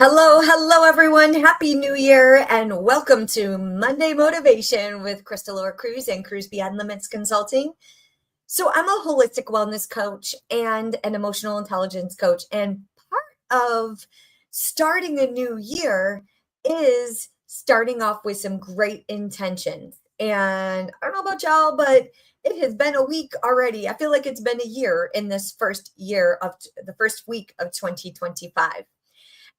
Hello, everyone. Happy New Year and welcome to Monday Motivation with Krystalore Crews and Crews Beyond Limits Consulting. So, I'm a holistic wellness coach and an emotional intelligence coach, and part of starting a new year is starting off with some great intentions. And I don't know about y'all, but it has been a week already. I feel like it's been a year in this first year of the first week of 2025.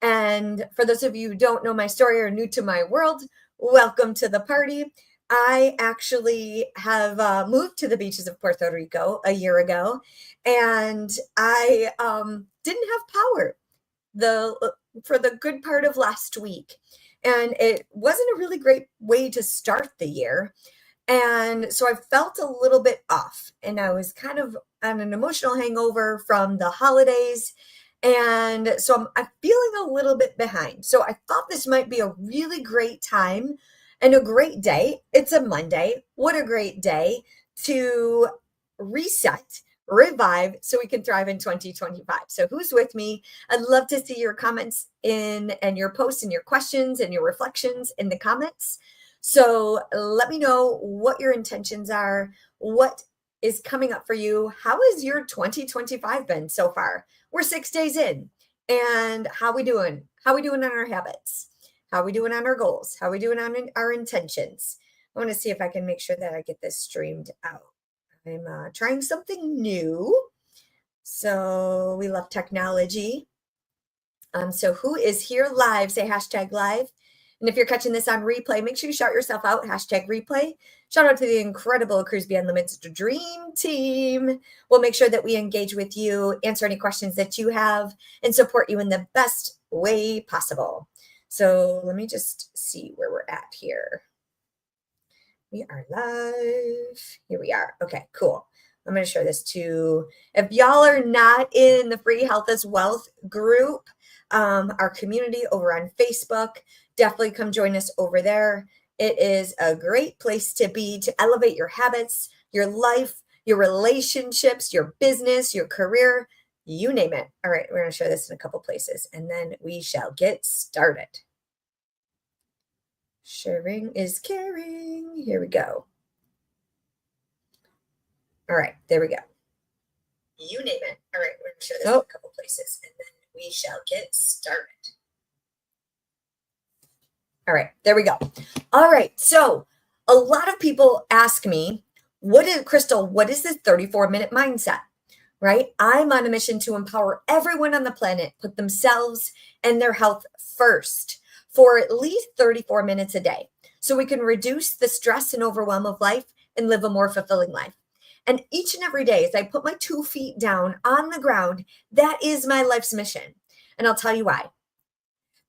And for those of you who don't know my story or new to my world, welcome to the party. I actually have moved to the beaches of Puerto Rico a year ago, and I didn't have power for the good part of last week, and it wasn't a really great way to start the year. And so I felt a little bit off, and I was kind of on an emotional hangover from the holidays. And so I'm feeling a little bit behind. So I thought this might be a really great time and a great day. It's a Monday. What a great day to reset, revive, so we can thrive in 2025. So who's with me? I'd love to see your comments in and your posts and your questions and your reflections in the comments. So let me know what your intentions are, what is coming up for you. How has your 2025 been so far? We're 6 days in, and how we doing? How we doing on our habits? How we doing on our goals? How we doing on our intentions? I want to see if I can make sure that I get this streamed out. I'm trying something new. So we love technology. So who is here live? Say hashtag live. And if you're catching this on replay, make sure you shout yourself out, hashtag replay. Shout out to the incredible Crews Beyond Limits Dream Team. We'll make sure that we engage with you, answer any questions that you have, and support you in the best way possible. So let me just see where we're at here. We are live. Here we are. Okay, cool. I'm going to share this to, if y'all are not in the Free Health is Wealth group, our community over on Facebook, definitely come join us over there. It is a great place to be to elevate your habits, your life, your relationships, your business, your career, you name it. All right, we're going to share this in a couple places, and then we shall get started. Sharing is caring. Here we go. All right, there we go. You name it. All right, we're going to share this in a couple places, and then we shall get started. All right, there we go. All right, so a lot of people ask me, what is this 34-minute mindset, right? I'm on a mission to empower everyone on the planet, put themselves and their health first for at least 34 minutes a day, so we can reduce the stress and overwhelm of life and live a more fulfilling life. And each and every day, as I put my 2 feet down on the ground, that is my life's mission. And I'll tell you why.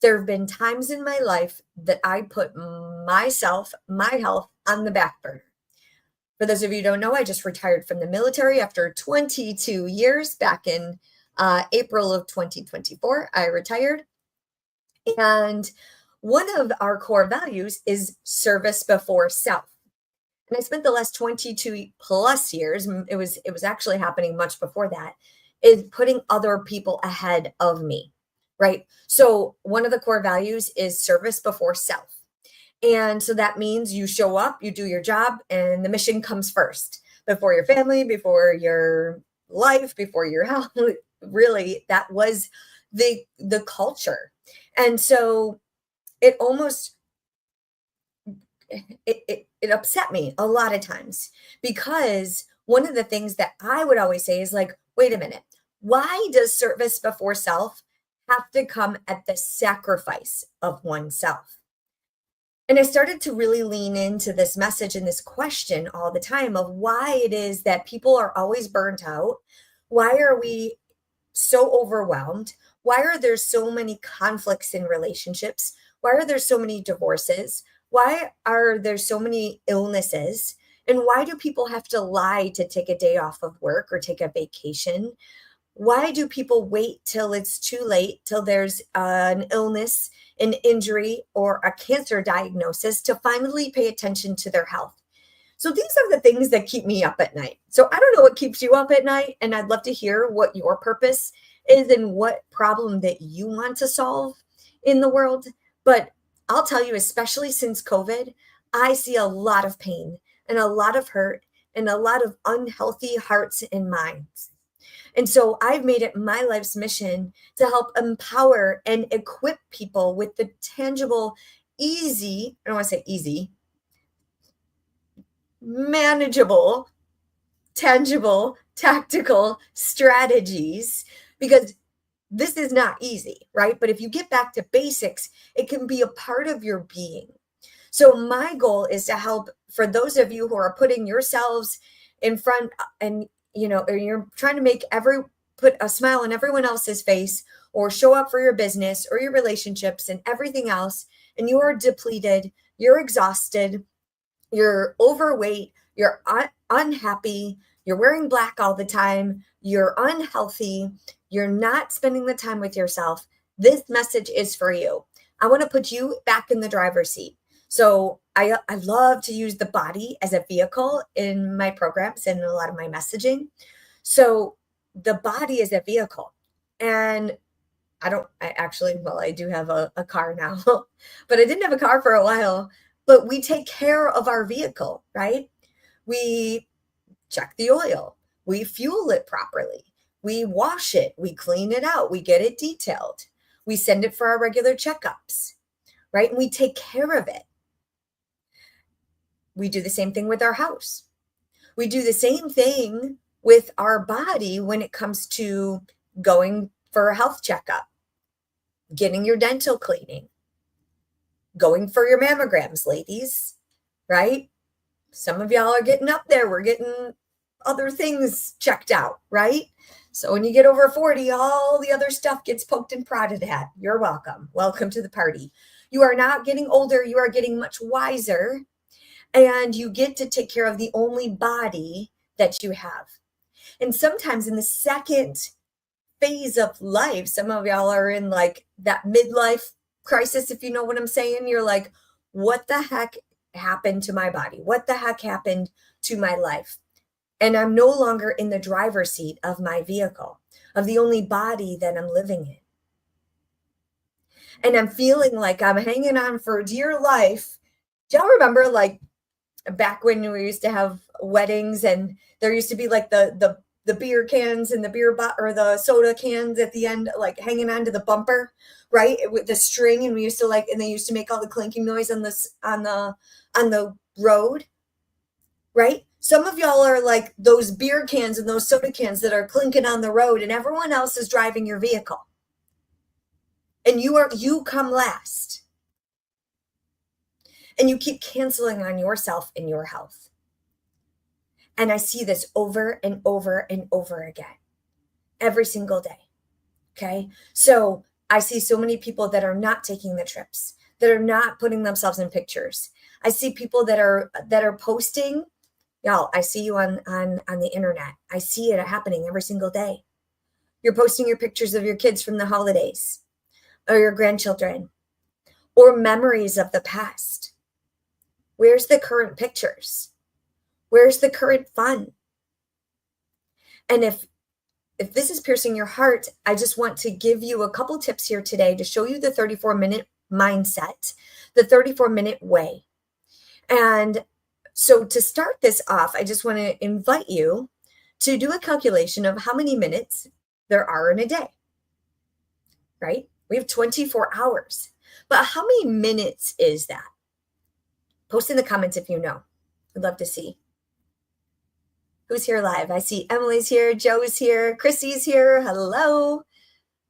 There have been times in my life that I put myself, my health on the back burner. For those of you who don't know, I just retired from the military after 22 years back in April of 2024. I retired. And one of our core values is service before self. And I spent the last 22 plus years, it was actually happening much before that, is putting other people ahead of me, right? So one of the core values is service before self. And so that means you show up, you do your job, and the mission comes first, before your family, before your life, before your health. Really, that was the culture. And so it almost it upset me a lot of times, because one of the things that I would always say is like, wait a minute, why does service before self have to come at the sacrifice of oneself? And I started to really lean into this message and this question all the time of why it is that people are always burnt out. Why are we so overwhelmed? Why are there so many conflicts in relationships? Why are there so many divorces? Why are there so many illnesses? And why do people have to lie to take a day off of work or take a vacation? Why do people wait till it's too late, till there's an illness, an injury, or a cancer diagnosis to finally pay attention to their health? So these are the things that keep me up at night. So I don't know what keeps you up at night, and I'd love to hear what your purpose is and what problem that you want to solve in the world. But I'll tell you, especially since COVID, I see a lot of pain and a lot of hurt and a lot of unhealthy hearts and minds. And so I've made it my life's mission to help empower and equip people with the tangible, easy, I don't want to say easy, manageable, tangible, tactical strategies, because this is not easy, right? But if you get back to basics, it can be a part of your being. So my goal is to help, for those of you who are putting yourselves in front and, or you're trying to put a smile on everyone else's face, or show up for your business or your relationships and everything else, and you are depleted, you're exhausted, you're overweight, you're unhappy, you're wearing black all the time, you're unhealthy, you're not spending the time with yourself. This message is for you. I want to put you back in the driver's seat. So I love to use the body as a vehicle in my programs and a lot of my messaging. So the body is a vehicle. And I do have a car now, but I didn't have a car for a while. But we take care of our vehicle, right? We check the oil, we fuel it properly, we wash it, we clean it out, we get it detailed, we send it for our regular checkups, right? And we take care of it. We do the same thing with our house. We do the same thing with our body when it comes to going for a health checkup, getting your dental cleaning, going for your mammograms, ladies, right? Some of y'all are getting up there. We're getting other things checked out, right? So when you get over 40, all the other stuff gets poked and prodded at. You're welcome. Welcome to the party. You are not getting older. You are getting much wiser. And you get to take care of the only body that you have. And sometimes in the second phase of life, some of y'all are in like that midlife crisis, if you know what I'm saying. You're like, what the heck happened to my body? What the heck happened to my life? And I'm no longer in the driver's seat of my vehicle, of the only body that I'm living in. And I'm feeling like I'm hanging on for dear life. Do y'all remember like back when we used to have weddings and there used to be like the beer cans and or the soda cans at the end, like hanging onto the bumper, right? With the string. And we used to and they used to make all the clinking noise on the road, right? Some of y'all are like those beer cans and those soda cans that are clinking on the road and everyone else is driving your vehicle. And you come last. And you keep canceling on yourself and your health. And I see this over and over and over again, every single day. Okay. So I see so many people that are not taking the trips, that are not putting themselves in pictures. I see people that are posting. Y'all, I see you on the internet. I see it happening every single day. You're posting your pictures of your kids from the holidays or your grandchildren or memories of the past. Where's the current pictures? Where's the current fun? And if this is piercing your heart, I just want to give you a couple tips here today to show you the 34-minute mindset, the 34-minute way. And so to start this off, I just want to invite you to do a calculation of how many minutes there are in a day, right? We have 24 hours, but how many minutes is that? Post in the comments if you know. I'd love to see. Who's here live? I see Emily's here, Joe's here, Chrissy's here. Hello.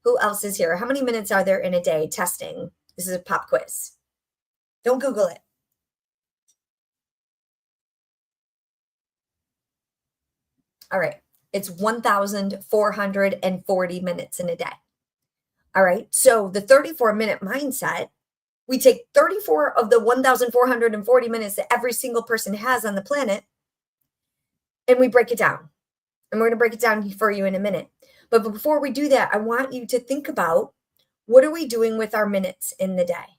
Who else is here? How many minutes are there in a day? Testing. This is a pop quiz. Don't Google it. All right. It's 1,440 minutes in a day. All right. So the 34-minute mindset, we take 34 of the 1,440 minutes that every single person has on the planet, and we break it down. And we're going to break it down for you in a minute. But before we do that, I want you to think about, what are we doing with our minutes in the day?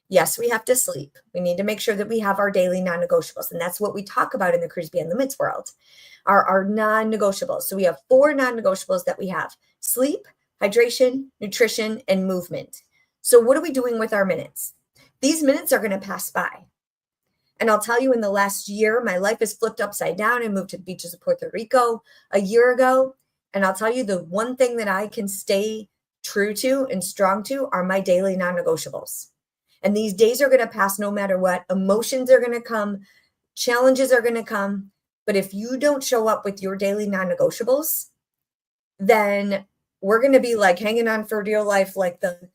Yes, we have to sleep. We need to make sure that we have our daily non-negotiables. And that's what we talk about in the Cruise Beyond Limits world, our non-negotiables. So we have 4 non-negotiables that we have: sleep, hydration, nutrition, and movement. So what are we doing with our minutes? These minutes are going to pass by. And I'll tell you, in the last year, my life is flipped upside down. I moved to the beaches of Puerto Rico a year ago. And I'll tell you, the one thing that I can stay true to and strong to are my daily non-negotiables. And these days are going to pass no matter what. Emotions are going to come. Challenges are going to come. But if you don't show up with your daily non-negotiables, then we're going to be like hanging on for dear life, like the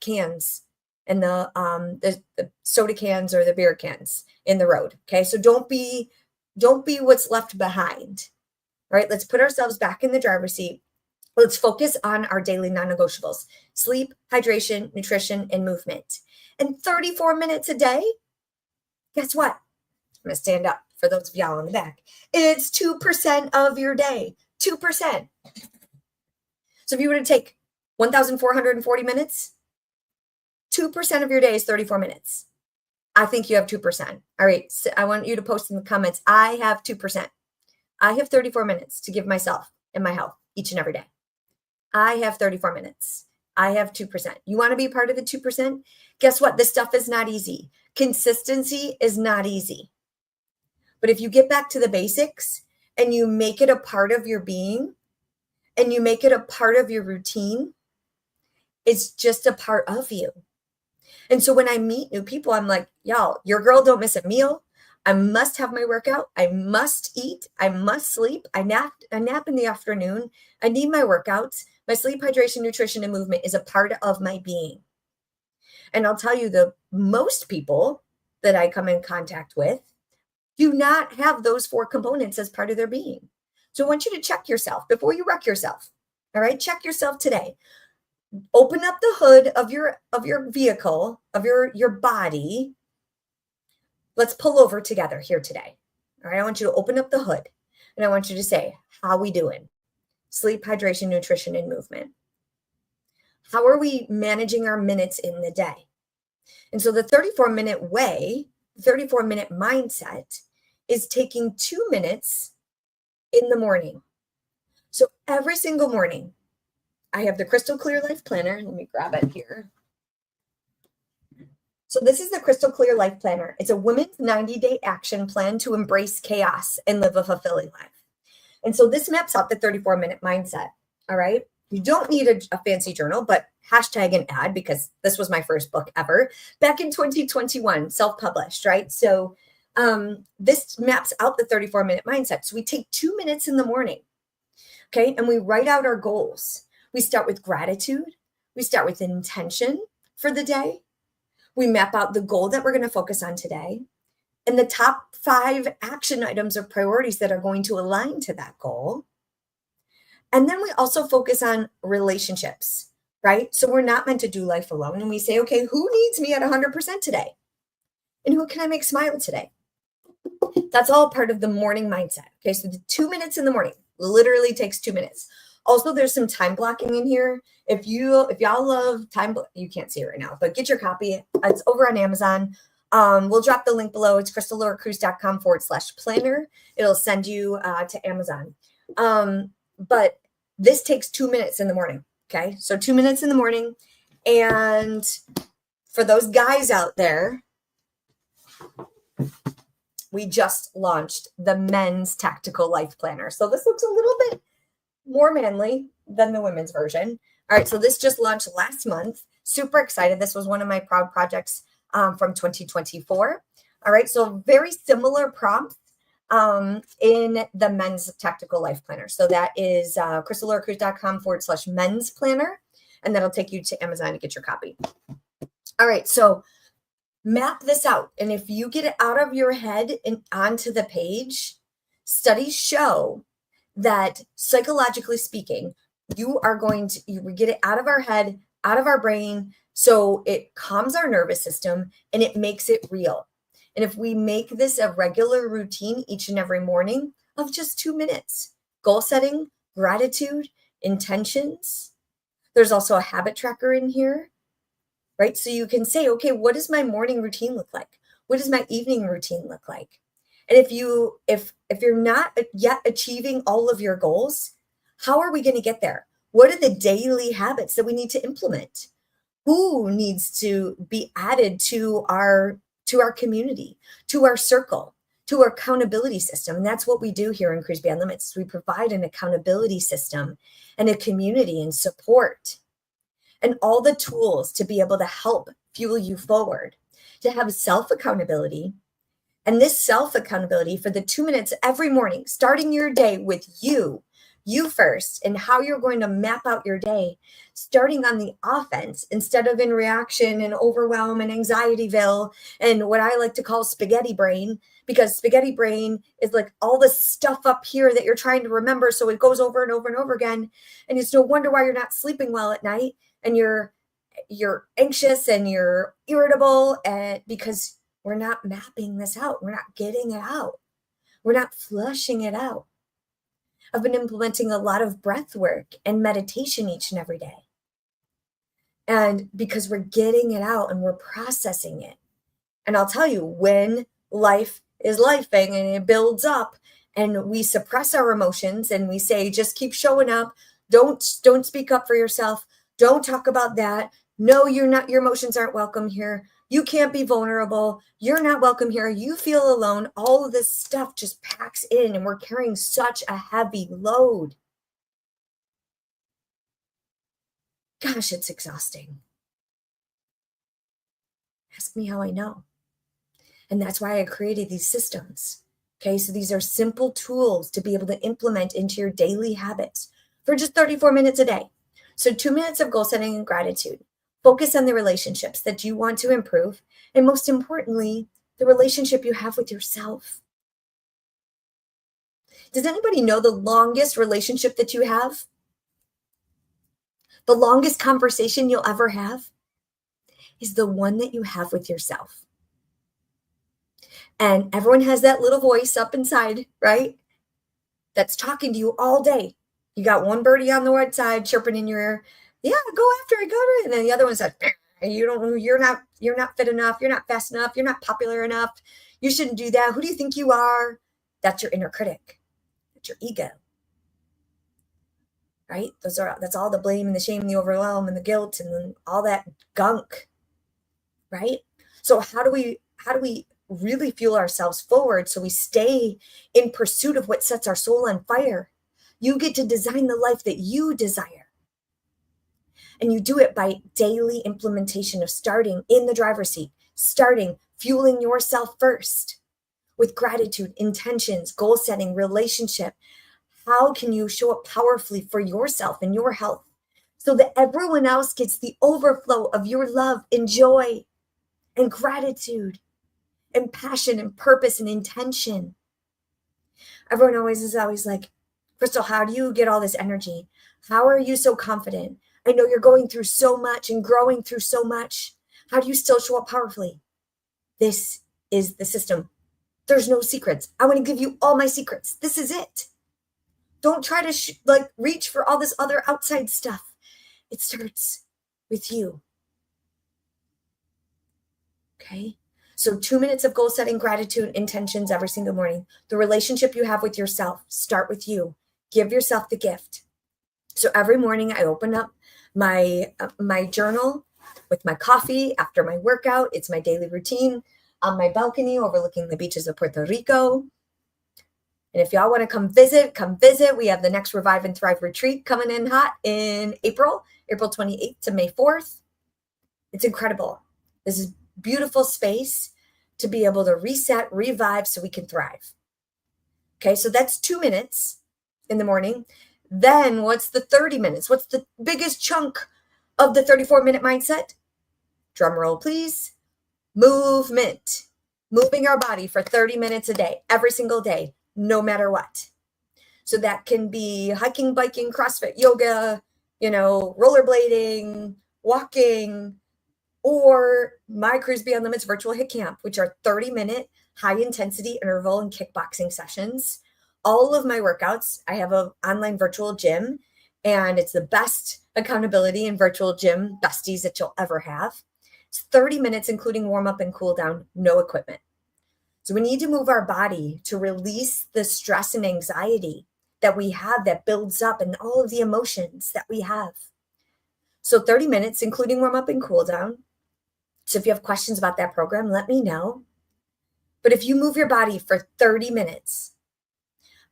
cans and the soda cans or the beer cans in the road. Okay. So don't be what's left behind. All right. Let's put ourselves back in the driver's seat. Let's focus on our daily non-negotiables: sleep, hydration, nutrition, and movement. And 34 minutes a day. Guess what? I'm going to stand up for those of y'all in the back. It's 2% of your day. 2%. So if you were to take 1,440 minutes, 2% of your day is 34 minutes. I think you have 2%. All right. So I want you to post in the comments, I have 2%. I have 34 minutes to give myself and my health each and every day. I have 34 minutes. I have 2%. You want to be part of the 2%? Guess what? This stuff is not easy. Consistency is not easy. But if you get back to the basics and you make it a part of your being and you make it a part of your routine, it's just a part of you. And so when I meet new people, I'm like, y'all, your girl don't miss a meal. I must have my workout. I must eat. I must sleep. I nap in the afternoon. I need my workouts. My sleep, hydration, nutrition, and movement is a part of my being. And I'll tell you, the most people that I come in contact with do not have those 4 components as part of their being. So I want you to check yourself before you wreck yourself. All right, check yourself today. Open up the hood of your vehicle, of your body. Let's pull over together here today. All right, I want you to open up the hood and I want you to say, how we doing? Sleep, hydration, nutrition, and movement. How are we managing our minutes in the day? And so the 34-minute way, 34-minute mindset is taking 2 minutes in the morning. So every single morning, I have the Crystal Clear Life Planner. Let me grab it here. So this is the Crystal Clear Life Planner. It's a women's 90-day action plan to embrace chaos and live a fulfilling life. And so this maps out the 34-minute mindset. All right. You don't need a fancy journal, but hashtag an ad, because this was my first book ever back in 2021, self-published, right? So this maps out the 34-minute mindset. So we take 2 minutes in the morning, okay? And we write out our goals. We start with gratitude. We start with intention for the day. We map out the goal that we're going to focus on today and the top 5 action items or priorities that are going to align to that goal. And then we also focus on relationships, right? So we're not meant to do life alone. And we say, okay, who needs me at 100% today? And who can I make smile today? That's all part of the morning mindset. Okay, so the 2 minutes in the morning literally takes 2 minutes. Also, there's some time blocking in here. If y'all love time, you can't see it right now, but get your copy. It's over on Amazon. We'll drop the link below. It's krystalorecrews.com/planner. It'll send you to Amazon. But this takes 2 minutes in the morning. Okay, so 2 minutes in the morning. And for those guys out there, we just launched the men's tactical life planner. So this looks a little bit more manly than the women's version. All right, so this just launched last month. Super excited. This was one of my proud projects from 2024. All right, so very similar prompts in the men's tactical life planner. So that is krystalorecrews.com/men's planner, and that'll take you to Amazon to get your copy. All right, so map this out. And if you get it out of your head and onto the page, studies show that psychologically speaking, you get it out of our head, out of our brain. So it calms our nervous system and it makes it real. And if we make this a regular routine each and every morning of just 2 minutes, goal setting, gratitude, intentions. There's also a habit tracker in here, right? So you can say, okay, what does my morning routine look like? What does my evening routine look like? And if you're not yet achieving all of your goals, how are we going to get there? What are the daily habits that we need to implement? Who needs to be added to our community, to our circle, to our accountability system? And that's what we do here in Crews Beyond Limits. We provide an accountability system and a community and support and all the tools to be able to help fuel you forward, to have self accountability. And this self accountability for the 2 minutes every morning, starting your day with you first, and how you're going to map out your day, starting on the offense instead of in reaction and overwhelm and anxietyville and what I like to call spaghetti brain, because spaghetti brain is like all the stuff up here that you're trying to remember. So it goes over and over and over again. And it's no wonder why you're not sleeping well at night and you're anxious and you're irritable, and because we're not mapping this out. We're not getting it out. We're not flushing it out. I've been implementing a lot of breath work and meditation each and every day. And because we're getting it out and we're processing it. And I'll tell you, when life is lifing and it builds up and we suppress our emotions and we say, just keep showing up. Don't speak up for yourself. Don't talk about that. No, you're not, your emotions aren't welcome here. You can't be vulnerable. You're not welcome here. You feel alone. All of this stuff just packs in and we're carrying such a heavy load. Gosh, it's exhausting. Ask me how I know. And that's why I created these systems. Okay, so these are simple tools to be able to implement into your daily habits for just 34 minutes a day. So 2 minutes of goal setting and gratitude. Focus on the relationships that you want to improve. And most importantly, the relationship you have with yourself. Does anybody know the longest relationship that you have? The longest conversation you'll ever have is the one that you have with yourself. And everyone has that little voice up inside, right? That's talking to you all day. You got one birdie on the right side chirping in your ear. Yeah, go after it, go to it. And then the other one says, you're not fit enough. You're not fast enough. You're not popular enough. You shouldn't do that. Who do you think you are? That's your inner critic. That's your ego. Right? That's all the blame and the shame and the overwhelm and the guilt and all that gunk. Right? So how do we really fuel ourselves forward so we stay in pursuit of what sets our soul on fire? You get to design the life that you desire. And you do it by daily implementation of starting in the driver's seat, fueling yourself first with gratitude, intentions, goal setting, relationship. How can you show up powerfully for yourself and your health so that everyone else gets the overflow of your love and joy and gratitude and passion and purpose and intention? Everyone is always like, Crystal, how do you get all this energy? How are you so confident? I know you're going through so much and growing through so much. How do you still show up powerfully? This is the system. There's no secrets. I want to give you all my secrets. This is it. Don't try to reach for all this other outside stuff. It starts with you. Okay? So 2 minutes of goal setting, gratitude, intentions every single morning. The relationship you have with yourself, start with you. Give yourself the gift. So every morning I open up my journal with my coffee after my workout. It's my daily routine on my balcony overlooking the beaches of Puerto Rico. And if y'all want to come visit. We have the next Revive and Thrive retreat coming in hot in April 28th to May 4th. It's incredible. This is beautiful space to be able to reset, revive so we can thrive. Okay, so that's 2 minutes in the morning. Then what's the 30 minutes? What's the biggest chunk of the 34-minute mindset? Drum roll, please. Movement. Moving our body for 30 minutes a day, every single day, no matter what. So that can be hiking, biking, CrossFit, yoga, rollerblading, walking, or my Crews Beyond Limits virtual HIIT camp, which are 30-minute high-intensity interval and kickboxing sessions. All of my workouts, I have an online virtual gym, and it's the best accountability and virtual gym besties that you'll ever have. It's 30 minutes, including warm up and cool down, no equipment. So we need to move our body to release the stress and anxiety that we have that builds up and all of the emotions that we have. So 30 minutes, including warm up and cool down. So if you have questions about that program, let me know. But if you move your body for 30 minutes,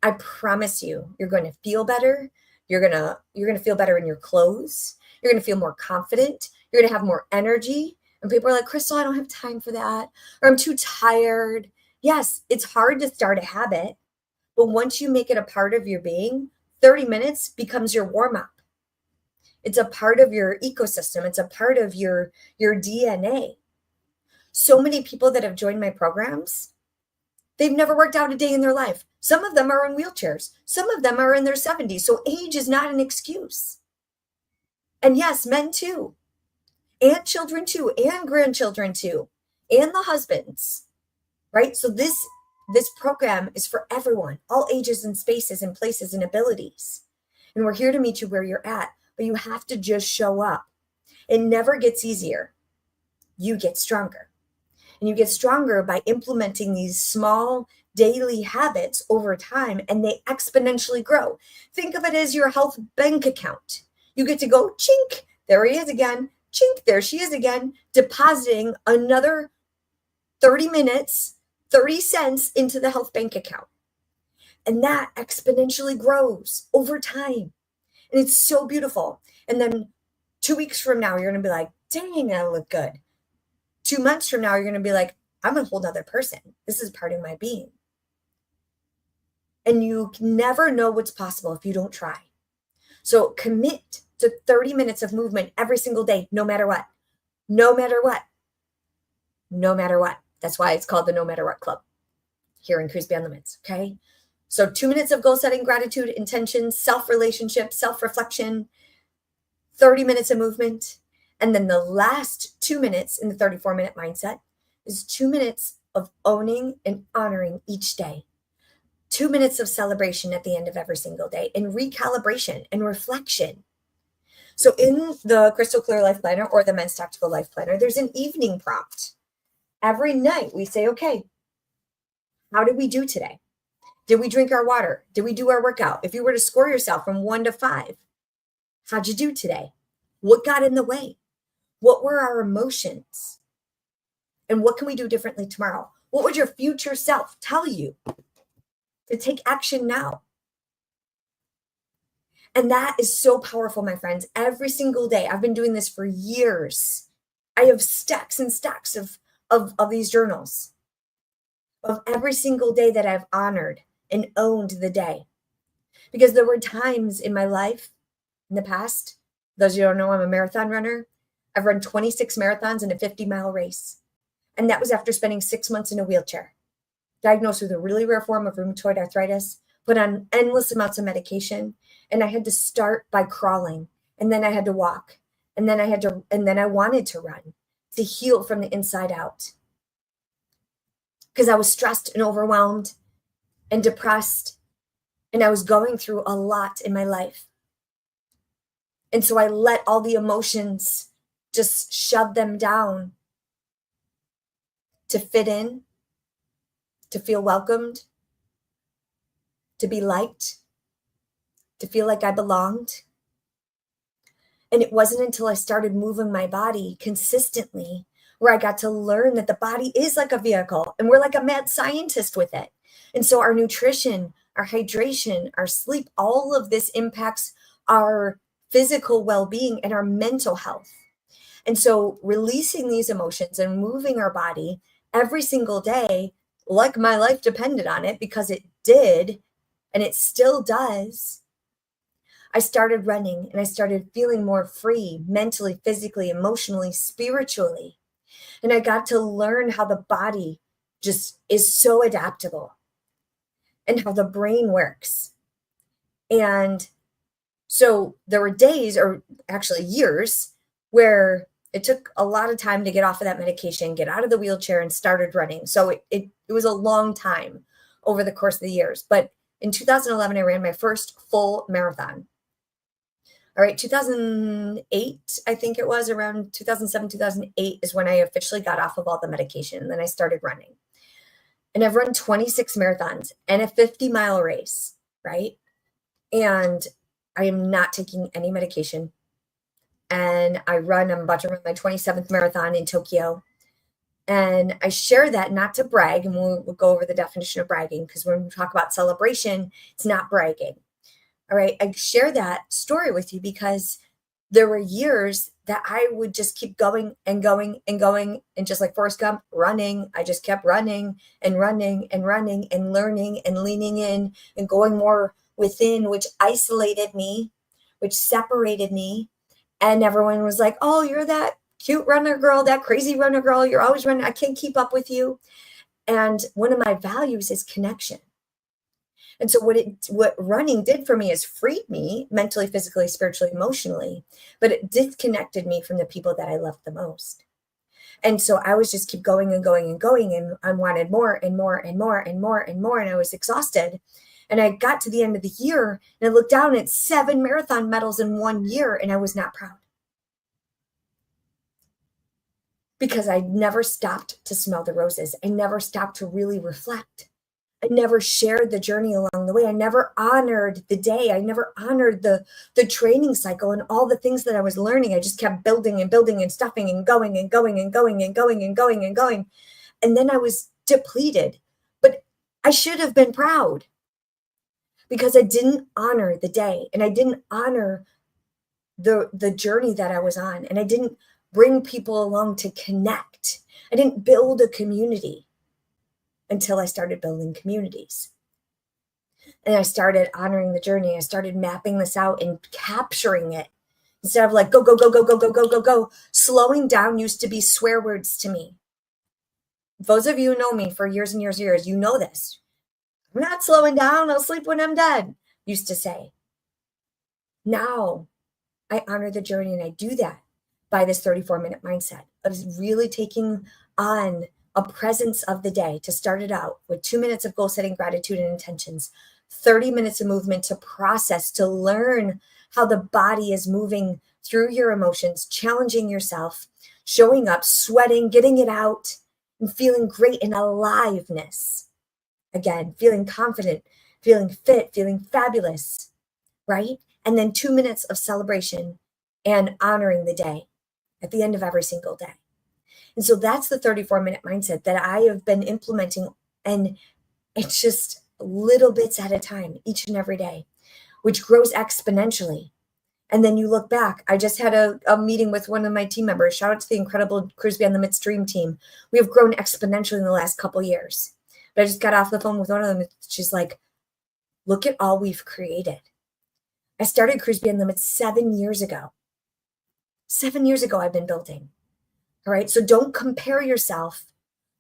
I promise you, you're going to feel better. You're going to feel better in your clothes. You're going to feel more confident. You're going to have more energy. And people are like, Crystal, I don't have time for that. Or I'm too tired. Yes, it's hard to start a habit. But once you make it a part of your being, 30 minutes becomes your warm up. It's a part of your ecosystem. It's a part of your DNA. So many people that have joined my programs, they've never worked out a day in their life. Some of them are in wheelchairs. Some of them are in their 70s. So age is not an excuse. And yes, men too, and children too, and grandchildren too, and the husbands, right? So this program is for everyone, all ages and spaces and places and abilities. And we're here to meet you where you're at, but you have to just show up. It never gets easier. You get stronger. And you get stronger by implementing these small daily habits over time, and they exponentially grow. Think of it as your health bank account. You get to go chink, there he is again, chink, there she is again, depositing another 30 minutes, 30 cents into the health bank account. And that exponentially grows over time. And it's so beautiful. And then 2 weeks from now, you're going to be like, dang, I look good. 2 months from now, you're going to be like, I'm a whole nother person. This is part of my being. And you never know what's possible if you don't try. So commit to 30 minutes of movement every single day, no matter what. No matter what. No matter what. That's why it's called the No Matter What Club here in Crews Beyond Limits, okay? So 2 minutes of goal setting, gratitude, intention, self-relationship, self-reflection, 30 minutes of movement. And then the last 2 minutes in the 34-minute mindset is 2 minutes of owning and honoring each day. 2 minutes of celebration at the end of every single day, and recalibration and reflection. So in the Crystal Clear Life Planner or the Men's Tactical Life Planner, there's an evening prompt. Every night we say, okay, how did we do today? Did we drink our water? Did we do our workout? If you were to score yourself from 1 to 5, how'd you do today? What got in the way? What were our emotions? And what can we do differently tomorrow? What would your future self tell you to take action now? And that is so powerful, my friends. Every single day, I've been doing this for years. I have stacks and stacks of these journals of every single day that I've honored and owned the day. Because there were times in my life in the past, those of you who don't know, I'm a marathon runner. I've run 26 marathons in a 50-mile race. And that was after spending 6 months in a wheelchair, diagnosed with a really rare form of rheumatoid arthritis, put on endless amounts of medication. And I had to start by crawling. And then I had to walk. And then I wanted to run to heal from the inside out. Because I was stressed and overwhelmed and depressed. And I was going through a lot in my life. And so I let all the emotions just shove them down to fit in, to feel welcomed, to be liked, to feel like I belonged. And it wasn't until I started moving my body consistently where I got to learn that the body is like a vehicle and we're like a mad scientist with it. And so our nutrition, our hydration, our sleep, all of this impacts our physical well-being and our mental health. And so releasing these emotions and moving our body every single day, like my life depended on it, because it did, and it still does. I started running and I started feeling more free mentally, physically, emotionally, spiritually. And I got to learn how the body just is so adaptable and how the brain works. And so there were days, or actually years, where it took a lot of time to get off of that medication, get out of the wheelchair, and started running. So it was a long time over the course of the years. But in 2011, I ran my first full marathon. All right, 2008, I think it was, around 2007, 2008 is when I officially got off of all the medication. And then I started running. And I've run 26 marathons and a 50-mile race, right? And I am not taking any medication. and I'm about to run my 27th marathon in Tokyo. And I share that not to brag, and we'll go over the definition of bragging, because when we talk about celebration, it's not bragging. All right. I share that story with you because there were years that I would just keep going and going and going. And just like Forrest Gump, running, I just kept running and running and running and learning and leaning in and going more within, which isolated me, which separated me. And everyone was like, oh, you're that cute runner girl, that crazy runner girl. You're always running. I can't keep up with you. And one of my values is connection. And so what running did for me is freed me mentally, physically, spiritually, emotionally, but it disconnected me from the people that I loved the most. And so I was just keep going and going and going, and I wanted more and more and more and more and more, and I was exhausted. And I got to the end of the year and I looked down at 7 marathon medals in 1 year, and I was not proud. Because I never stopped to smell the roses. I never stopped to really reflect. I never shared the journey along the way. I never honored the day. I never honored the training cycle and all the things that I was learning. I just kept building and building and stuffing and going and going and going and going and going and going. And then I was depleted. But I should have been proud because I didn't honor the day, and I didn't honor the journey that I was on, and I didn't bring people along to connect. I didn't build a community until I started building communities. And I started honoring the journey. I started mapping this out and capturing it. Instead of like, go, go, go, go, go, go, go, go, go. Slowing down used to be swear words to me. Those of you who know me for years and years and years, you know this. I'm not slowing down. I'll sleep when I'm dead, used to say. Now I honor the journey, and I do that by this 34-minute mindset of really taking on a presence of the day to start it out with 2 minutes of goal setting, gratitude, and intentions, 30 minutes of movement to process, to learn how the body is moving through your emotions, challenging yourself, showing up, sweating, getting it out, and feeling great in aliveness. Again, feeling confident, feeling fit, feeling fabulous, right? And then 2 minutes of celebration and honoring the day at the end of every single day. And so that's the 34-minute mindset that I have been implementing. And it's just little bits at a time, each and every day, which grows exponentially. And then you look back. I just had a meeting with one of my team members. Shout out to the incredible Cruise Beyond the Limits Dream Team. We have grown exponentially in the last couple of years. But I just got off the phone with one of them. She's like, look at all we've created. I started Cruise Beyond the Limits 7 years ago. 7 years ago, I've been building. All right. So don't compare yourself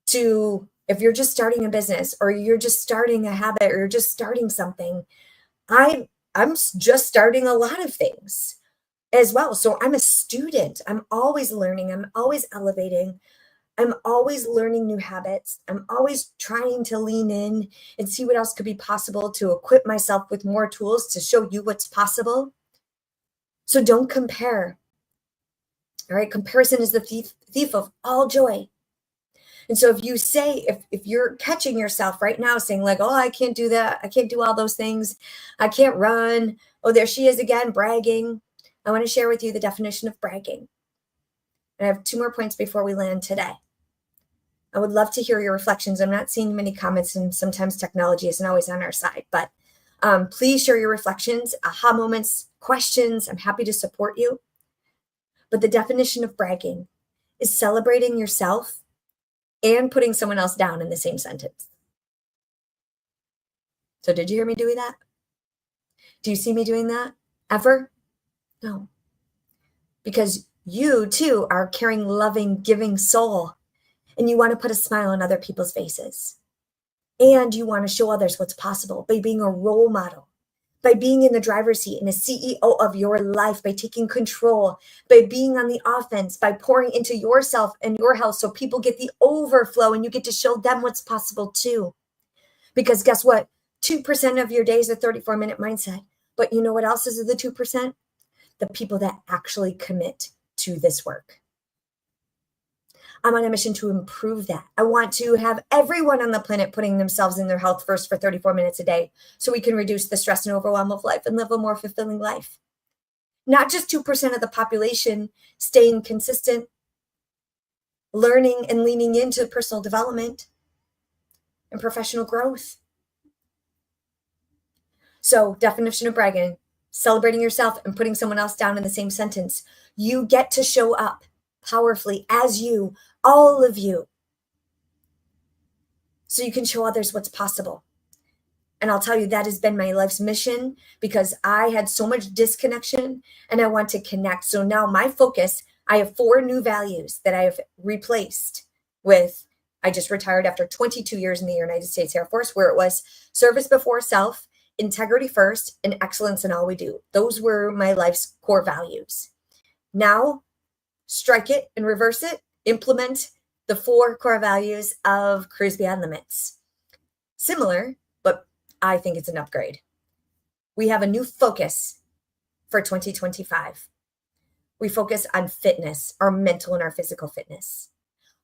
to, if you're just starting a business or you're just starting a habit or you're just starting something. I'm just starting a lot of things as well. So I'm a student. I'm always learning. I'm always elevating. I'm always learning new habits. I'm always trying to lean in and see what else could be possible to equip myself with more tools to show you what's possible. So don't compare. All right. Comparison is the thief of all joy. And so if you say, if you're catching yourself right now saying like, oh, I can't do that. I can't do all those things. I can't run. Oh, there she is again, bragging. I want to share with you the definition of bragging. And I have 2 more points before we land today. I would love to hear your reflections. I'm not seeing many comments, and sometimes technology isn't always on our side, but please share your reflections, aha moments, questions. I'm happy to support you. But the definition of bragging is celebrating yourself and putting someone else down in the same sentence. So did you hear me doing that? Do you see me doing that ever? No. Because you too are a caring, loving, giving soul, and you want to put a smile on other people's faces. And you want to show others what's possible by being a role model, by being in the driver's seat and a CEO of your life, by taking control, by being on the offense, by pouring into yourself and your health so people get the overflow and you get to show them what's possible too. Because guess what? 2% of your day is a 34-minute mindset. But you know what else is the 2%? The people that actually commit to this work. I'm on a mission to improve that. I want to have everyone on the planet putting themselves in their health first for 34 minutes a day so we can reduce the stress and overwhelm of life and live a more fulfilling life. Not just 2% of the population staying consistent, learning and leaning into personal development and professional growth. So, definition of bragging, celebrating yourself and putting someone else down in the same sentence. You get to show up powerfully as you, all of you, so you can show others what's possible. And I'll tell you, that has been my life's mission, because I had so much disconnection and I want to connect. So now my focus, I have 4 new values that I have replaced with. I just retired after 22 years in the United States Air Force, where it was service before self, integrity first, and excellence in all we do. Those were my life's core values. Now, strike it and reverse it, implement the 4 core values of Cruise Beyond Limits. Similar, but I think it's an upgrade. We have a new focus for 2025. We focus on fitness, our mental and our physical fitness,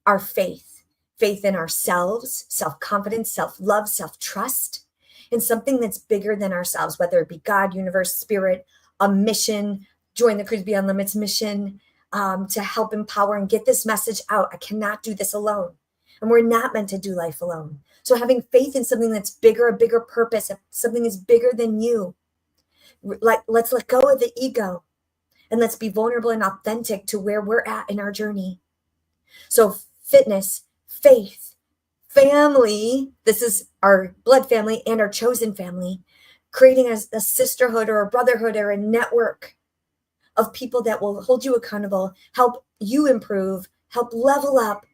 our faith in ourselves, self-confidence, self-love, self-trust, and something that's bigger than ourselves, whether it be God, universe, spirit, a mission, join the Cruise Beyond Limits mission, to help empower and get this message out. I cannot do this alone. And we're not meant to do life alone. So having faith in something that's bigger, a bigger purpose, something that's bigger than you. Like, let's let go of the ego and let's be vulnerable and authentic to where we're at in our journey. So fitness, faith, family, this is our blood family and our chosen family, creating a sisterhood or a brotherhood or a network of people that will hold you accountable, help you improve, help level up,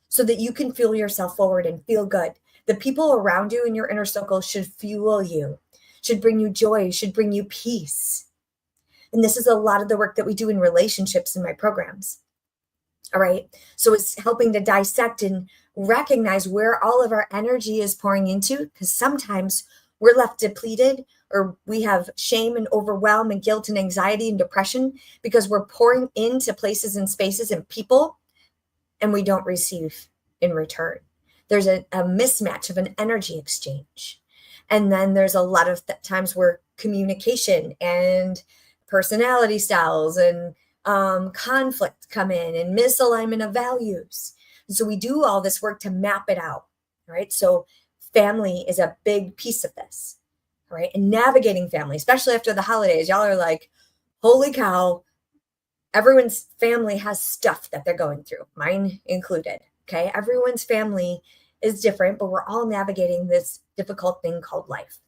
so that you can fuel yourself forward and feel good. The people around you in your inner circle should fuel you, should bring you joy, should bring you peace. And this is a lot of the work that we do in relationships in my programs. All right. So it's helping to dissect and recognize where all of our energy is pouring into, because sometimes we're left depleted, or we have shame and overwhelm and guilt and anxiety and depression because we're pouring into places and spaces and people and we don't receive in return. There's a mismatch of an energy exchange. And then there's a lot of times where communication and personality styles and conflict come in, and misalignment of values. And so we do all this work to map it out, right? So family is a big piece of this, right? And navigating family, especially after the holidays, y'all are like, holy cow, everyone's family has stuff that they're going through, mine included, okay? Everyone's family is different, but we're all navigating this difficult thing called life,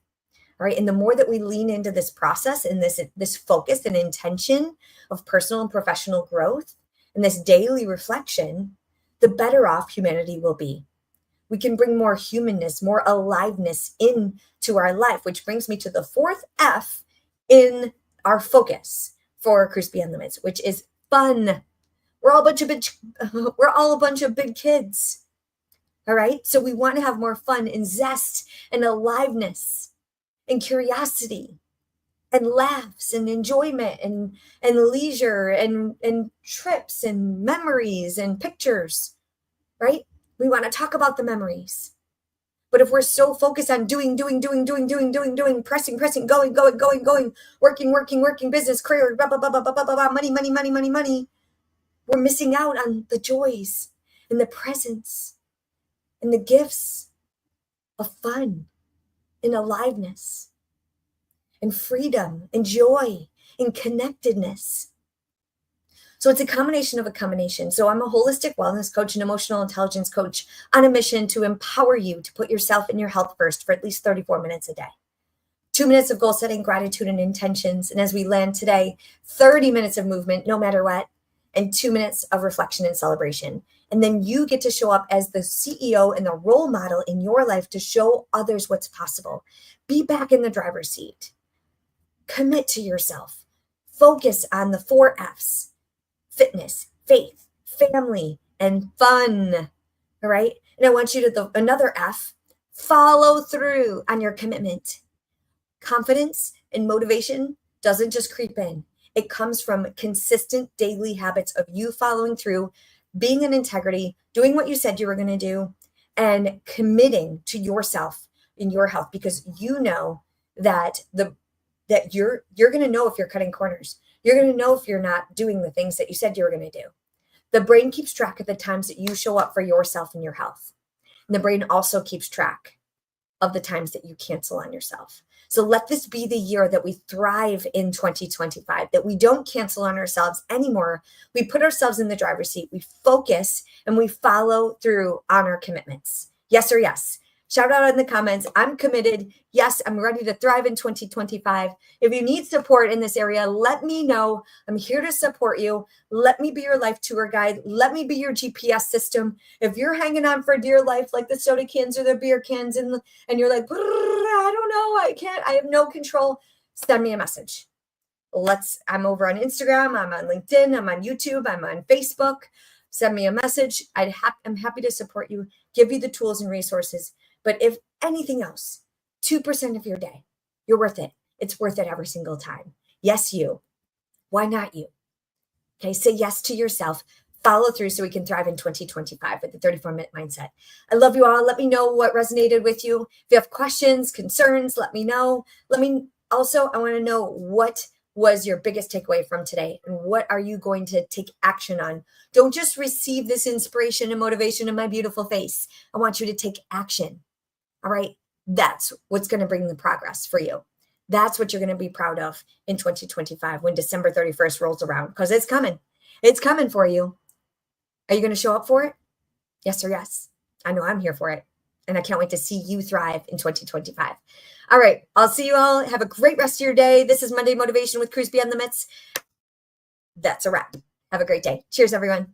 right? And the more that we lean into this process and this focus and intention of personal and professional growth and this daily reflection, the better off humanity will be. We can bring more humanness, more aliveness into our life, which brings me to the 4th F in our focus for Cruise Beyond Limits, which is fun. We're all a bunch of big kids. All right. So we want to have more fun and zest and aliveness and curiosity and laughs and enjoyment and leisure and trips and memories and pictures, right? We want to talk about the memories. But if we're so focused on doing, pressing, going, working, business, career, blah, blah, blah, blah, blah, blah, blah, money, we're missing out on the joys and the presence and the gifts of fun and aliveness and freedom and joy and connectedness. So it's a combination of a combination. So I'm a holistic wellness coach and emotional intelligence coach on a mission to empower you to put yourself and your health first for at least 34 minutes a day. 2 minutes of goal setting, gratitude, and intentions. And as we land today, 30 minutes of movement, no matter what, and 2 minutes of reflection and celebration. And then you get to show up as the CEO and the role model in your life to show others what's possible. Be back in the driver's seat. Commit to yourself. Focus on the 4 F's. Fitness, faith, family, and fun. All right. And I want you to, another F, follow through on your commitment. Confidence and motivation doesn't just creep in. It comes from consistent daily habits of you following through, being in integrity, doing what you said you were going to do, and committing to yourself in your health, because you know that you're going to know if you're cutting corners. You're going to know if you're not doing the things that you said you were going to do. The brain keeps track of the times that you show up for yourself and your health. And the brain also keeps track of the times that you cancel on yourself. So let this be the year that we thrive in 2025, that we don't cancel on ourselves anymore. We put ourselves in the driver's seat. We focus and we follow through on our commitments. Yes or yes. Shout out in the comments. I'm committed. Yes, I'm ready to thrive in 2025. If you need support in this area, let me know. I'm here to support you. Let me be your life tour guide. Let me be your GPS system. If you're hanging on for dear life, like the soda cans or the beer cans, and you're like, I don't know, I can't, I have no control, send me a message. I'm over on Instagram. I'm on LinkedIn. I'm on YouTube. I'm on Facebook. Send me a message. I'm happy to support you, give you the tools and resources. But if anything else, 2% of your day, you're worth it. It's worth it every single time. Yes, you. Why not you? Okay, say yes to yourself. Follow through so we can thrive in 2025 with the 34-minute mindset. I love you all. Let me know what resonated with you. If you have questions, concerns, let me know. I want to know what was your biggest takeaway from today and what are you going to take action on? Don't just receive this inspiration and motivation in my beautiful face. I want you to take action. All right. That's what's going to bring the progress for you. That's what you're going to be proud of in 2025 when December 31st rolls around, because it's coming. It's coming for you. Are you going to show up for it? Yes or yes? I know I'm here for it. And I can't wait to see you thrive in 2025. All right. I'll see you all. Have a great rest of your day. This is Monday Motivation with Cruz Beyond Limits. That's a wrap. Have a great day. Cheers, everyone.